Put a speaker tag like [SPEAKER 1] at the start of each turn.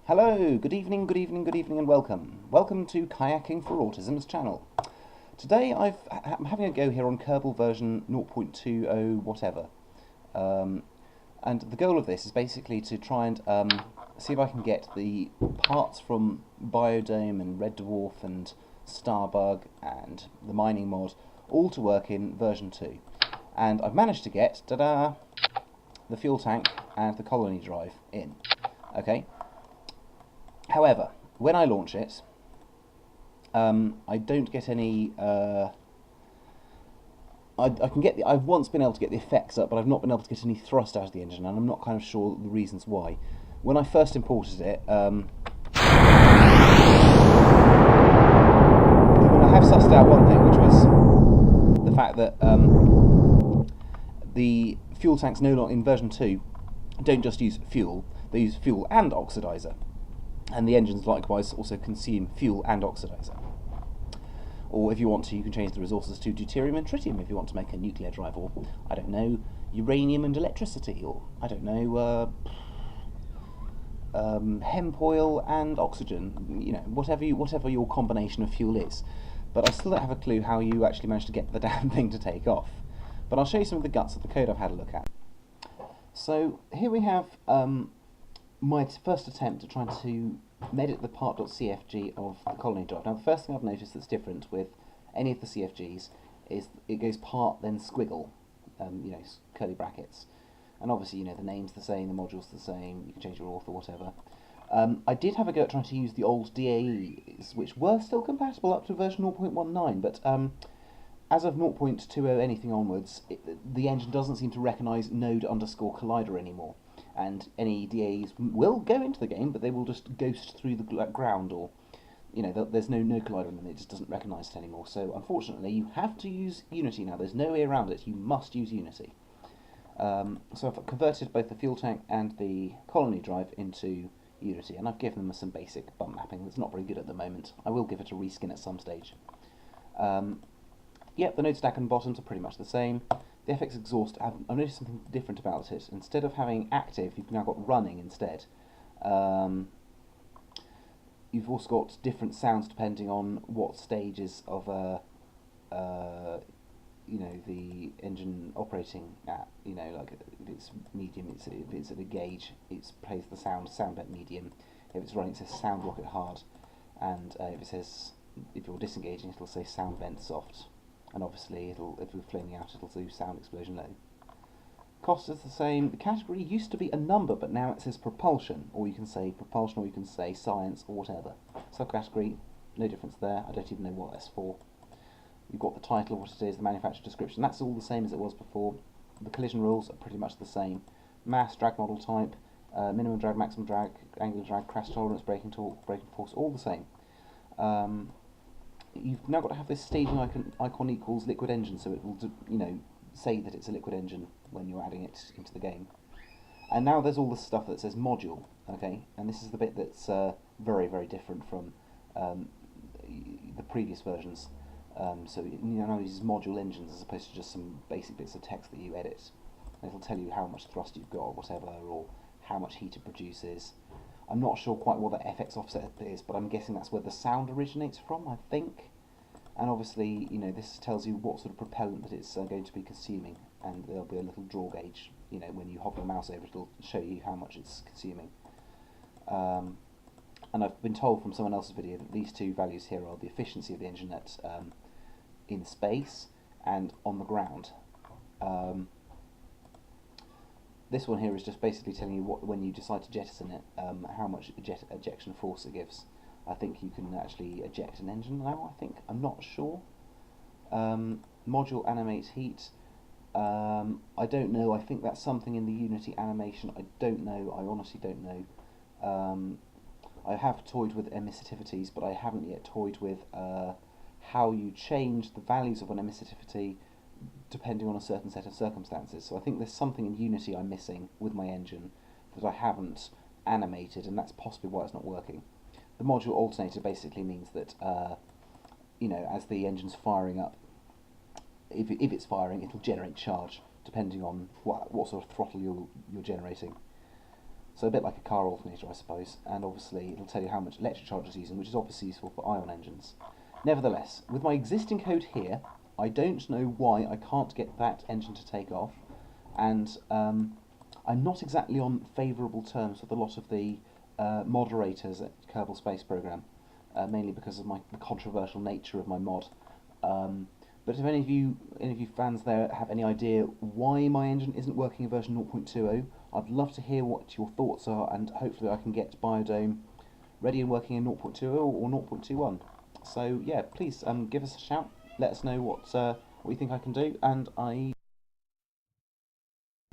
[SPEAKER 1] Hello, good evening, good evening, good evening, and welcome. Welcome to Kayaking for Autism's channel. Today I'm having a go here on Kerbal version 0.20 whatever. And the goal of this is basically to try and see if I can get the parts from Biodome and Red Dwarf and Starbug and the mining mod all to work in version 2. And I've managed to get, ta-da, the fuel tank and the colony drive in. Okay. However, when I launch it, I don't get any. I can get I've once been able to get the effects up, but I've not been able to get any thrust out of the engine, and I'm not kind of sure the reasons why. When I first imported it, I have sussed out one thing, which was the fact that the fuel tanks no longer in version 2 don't just use fuel; they use fuel and oxidizer. And the engines likewise also consume fuel and oxidizer. Or if you want to, you can change the resources to deuterium and tritium if you want to make a nuclear drive, or, I don't know, uranium and electricity, or, I don't know, hemp oil and oxygen, you know, whatever your combination of fuel is. But I still don't have a clue how you actually managed to get the damn thing to take off. But I'll show you some of the guts of the code I've had a look at. So here we have my first attempt at trying to edit the part.cfg of the colony drive. Now the first thing I've noticed that's different with any of the CFGs is it goes part then squiggle, you know, curly brackets. And obviously, you know, the name's the same, the module's the same, you can change your author, whatever. I did have a go at trying to use the old DAEs, which were still compatible up to version 0.19, but as of 0.20 anything onwards, the engine doesn't seem to recognise node_collider anymore. And any DAs will go into the game, but they will just ghost through the ground, or, you know, there's no collider in them, it just doesn't recognise it anymore. So unfortunately, you have to use Unity now. There's no way around it. You must use Unity. So I've converted both the fuel tank and the colony drive into Unity, and I've given them some basic bump mapping that's not very good at the moment. I will give it a reskin at some stage. Yep, the node stack and bottoms are pretty much the same. The FX exhaust, I've noticed something different about it. Instead of having active, you've now got running instead. You've also got different sounds depending on what stages of you know, the engine operating at. You know, like if it's medium, if it's at a gauge, it plays the sound bed medium. If it's running, it says sound rocket hard, and if you're disengaging, it'll say sound vent soft. And obviously, if you're flaming out, it'll do sound explosion low. Cost is the same. The category used to be a number, but now it says propulsion, or you can say propulsion, or you can say science, or whatever. Subcategory, no difference there. I don't even know what that's for. You've got the title of what it is, the manufacturer description. That's all the same as it was before. The collision rules are pretty much the same. Mass, drag model type, minimum drag, maximum drag, angular drag, crash tolerance, braking torque, braking force, all the same. You've now got to have this staging icon equals liquid engine, so it will, you know, say that it's a liquid engine when you're adding it into the game. And now there's all this stuff that says module, okay? And this is the bit that's very, very different from the previous versions. So it now uses module engines as opposed to just some basic bits of text that you edit. And it'll tell you how much thrust you've got, or whatever, or how much heat it produces. I'm not sure quite what the FX offset is, but I'm guessing that's where the sound originates from, I think. And obviously, you know, this tells you what sort of propellant that it's going to be consuming, and there'll be a little draw gauge. You know, when you hover the mouse over it, it'll show you how much it's consuming. And I've been told from someone else's video that these two values here are the efficiency of the engine at in space and on the ground. This one here is just basically telling you what, when you decide to jettison it, how much ejection force it gives. I think you can actually eject an engine now, I'm not sure. Module animates heat. I don't know, I think that's something in the Unity animation. I don't know, I honestly don't know. I have toyed with emissitivities, but I haven't yet toyed with how you change the values of an emissivity depending on a certain set of circumstances. So I think there's something in Unity I'm missing with my engine that I haven't animated, and that's possibly why it's not working. The module alternator basically means that, you know, as the engine's firing up, if it's firing, it'll generate charge depending on what sort of throttle you're generating. So a bit like a car alternator, I suppose, and obviously it'll tell you how much electric charge it's using, which is obviously useful for ion engines. Nevertheless, with my existing code here, I don't know why I can't get that engine to take off, and I'm not exactly on favourable terms with a lot of the moderators at Kerbal Space Program, mainly because of the controversial nature of my mod. But if any of you fans there have any idea why my engine isn't working in version 0.20, I'd love to hear what your thoughts are, and hopefully I can get Biodome ready and working in 0.20 or 0.21. So yeah, please give us a shout. Let us know what you think I can do, and I